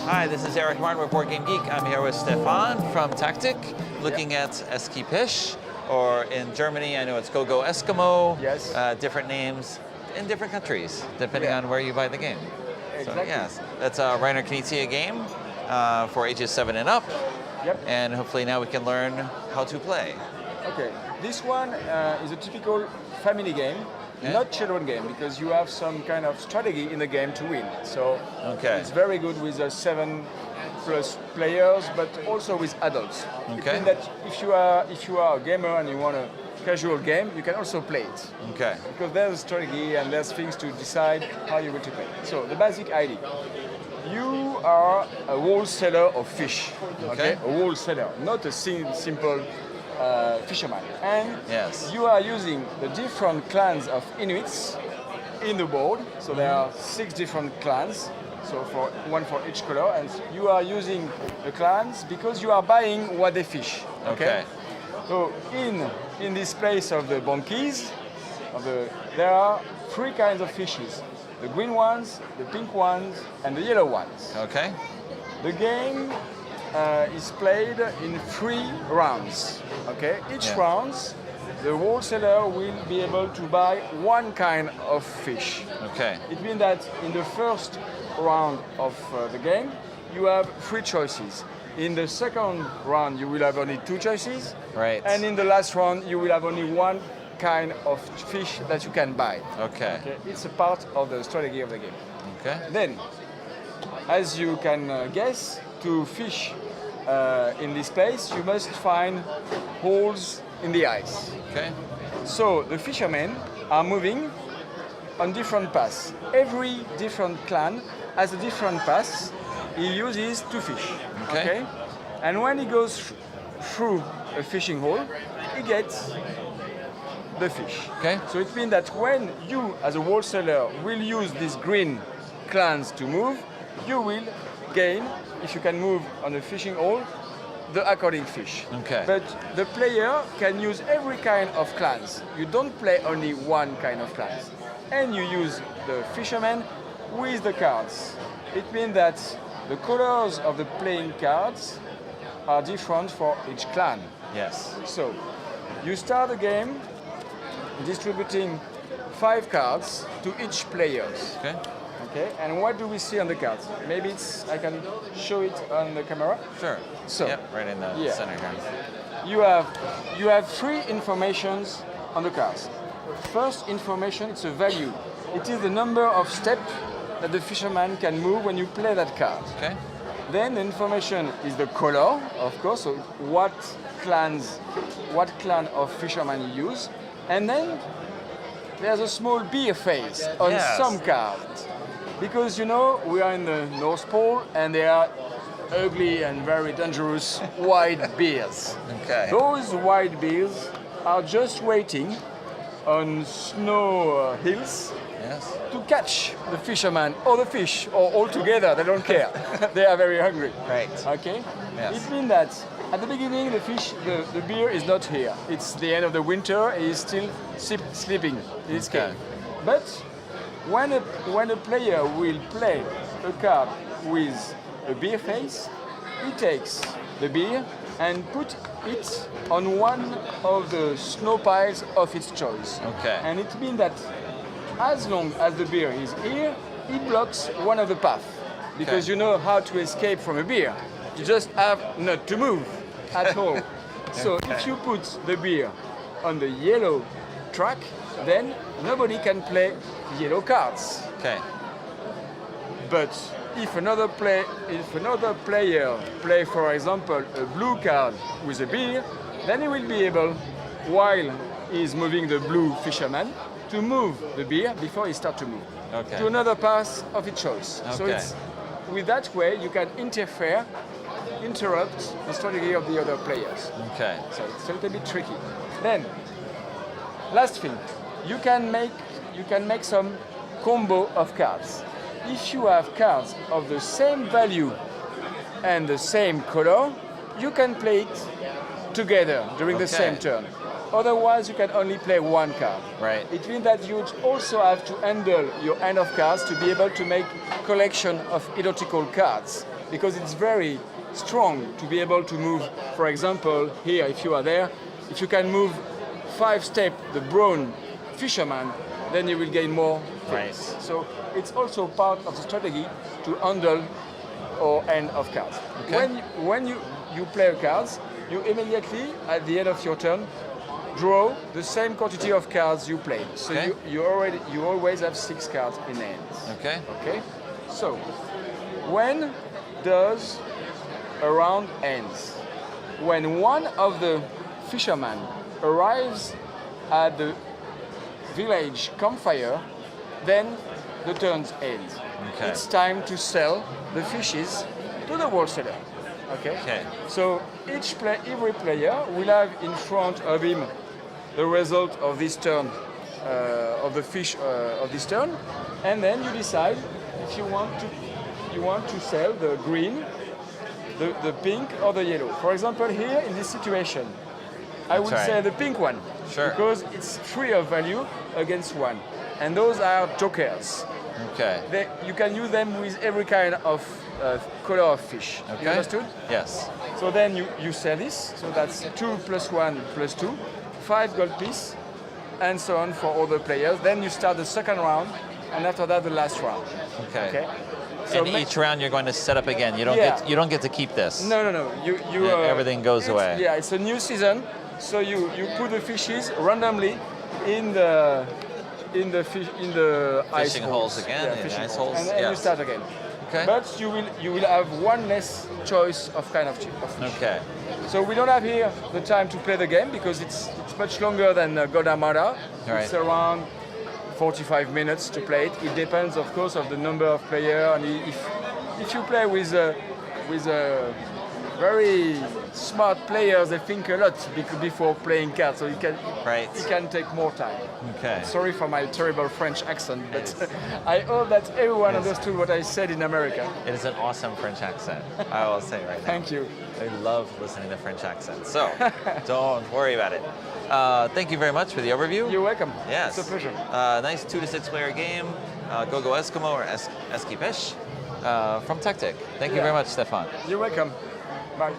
Hi, this is Eric Martin with Board Game Geek. I'm here with Stefan from Tactic, looking at Eskipish, or in Germany, I know it's Go Eskimo. Yes. Different names in different countries, depending on where you buy the game. Exactly. So, yes, that's a Reiner Knizia game for ages 7 and up. Yep. And hopefully now we can learn how to play. Okay, this one is a typical family game, not children game, because you have some kind of strategy in the game to win. So it's very good with 7+ players, but also with adults. Okay. It means that if you are a gamer and you want a casual game, you can also play it. Okay. Because there's a strategy and there's things to decide how you want to play. So the basic idea. You are a wholesaler of fish. Okay. A wholesaler, not a simple fisherman. And you are using the different clans of Inuits in the board. So there are 6 different clans. So one for each color, and you are using the clans because you are buying what they fish. Okay. So in this place of the banquise, there are 3 kinds of fishes: the green ones, the pink ones, and the yellow ones. Okay. The game is played in 3 rounds. Okay. Each round, the wholesaler will be able to buy 1 kind of fish. Okay. It means that in the first round of the game, you have 3 choices. In the second round, you will have only 2 choices. Right. And in the last round, you will have only 1 kind of fish that you can buy. Okay. It's a part of the strategy of the game. Okay. Then, as you can guess, to fish in this place, you must find holes in the ice. Okay. So the fishermen are moving on different paths. Every different clan has a different path he uses to fish. Okay? And when he goes through a fishing hole, he gets the fish. Okay. So it means that when you, as a wholesaler, will use these green clans to move, you will gain, if you can move on a fishing hole, the according fish. Okay. But the player can use every kind of clans. You don't play only 1 kind of clans. And you use the fishermen with the cards. It means that the colors of the playing cards are different for each clan. Yes. So you start the game distributing 5 cards to each player. Okay. Okay. And what do we see on the cards? Maybe I can show it on the camera. Sure. So right in the center here. You have 3 informations on the cards. First information, it's a value. It is the number of steps that the fisherman can move when you play that card. Okay. Then the information is the color, of course, so what clan of fisherman you use. And then there's a small beer face on some cards. Because you know, we are in the North Pole and there are ugly and very dangerous white bears. Okay. Those white bears are just waiting on snow hills to catch the fisherman or the fish, or all together. They don't care. They are very hungry. Right. Okay. Yes. It means that at the beginning, the bear is not here. It's the end of the winter. He is still sleeping in his cave. But when a player will play a card with a beer face, he takes the beer and put it on one of the snow piles of its choice. Okay. And it means that as long as the beer is here, he blocks one of the paths. Because you know how to escape from a beer. You just have not to move at all. So if you put the beer on the yellow track, then nobody can play yellow cards. Okay. But if another player play, for example, a blue card with a beer, then he will be able, while he's moving the blue fisherman, to move the beer before he starts to move to another path of his choice. So it's with that way you can interrupt the strategy of the other players. Okay. So it's a little bit tricky. Then, last thing, you can make some combo of cards. If you have cards of the same value and the same color, you can play it together during the same turn. Otherwise, you can only play 1 card. Right. It means that you also have to handle your hand of cards to be able to make collection of identical cards. because it's very strong to be able to move. For example, here, if you are there, if you can move 5 steps the brown fisherman, then you will gain more things. Right. So it's also part of the strategy to handle or end of cards. Okay. When you play cards, you immediately, at the end of your turn, draw the same quantity of cards you played. So Okay. you always have 6 cards in hands. Okay. Okay? So, when does a round ends? When one of the fishermen arrives at the village campfire, then the turn ends. Okay. It's time to sell the fishes to the wholesaler. Okay? Okay. So every player will have in front of him the result of this turn, of the fish of this turn, and then you decide if you want to sell the green, the pink, or the yellow. For example, here in this situation, I would right. say the pink one, Sure. because it's 3 of value against 1, and those are jokers. Okay. You can use them with every kind of color of fish. Okay. You understood? Yes. So then you sell this, so that's 2 plus 1 plus 2, 5 gold piece, and so on for all the players. Then you start the second round, and after that the last round. Okay. Okay. And each round you're going to set up again. You don't Yeah. you don't get to keep this. No. Everything goes away. Yeah, it's a new season, so you put the fishes randomly in the ice Fishing holes again, Yeah, in fishing ice holes, and then you yes. start again. Okay. But you will have one less choice of kind of fish. Okay. So we don't have here the time to play the game because it's much longer than Godamara. Right. It's around 45 minutes to play it. It depends, of course, of the number of players. And if you play with very smart players, they think a lot before playing cards, so it can take more time. Okay. Sorry for my terrible French accent, but I hope that everyone understood what I said in America. It is an awesome French accent, I will say right now. Thank you. I love listening to French accents, so don't worry about it. Thank you very much for the overview. You're welcome. Yes. It's a pleasure. Nice 2 to 6 player game. Go Eskimo or Eski Pish from Tactic. Thank you very much, Stefan. You're welcome. Bye.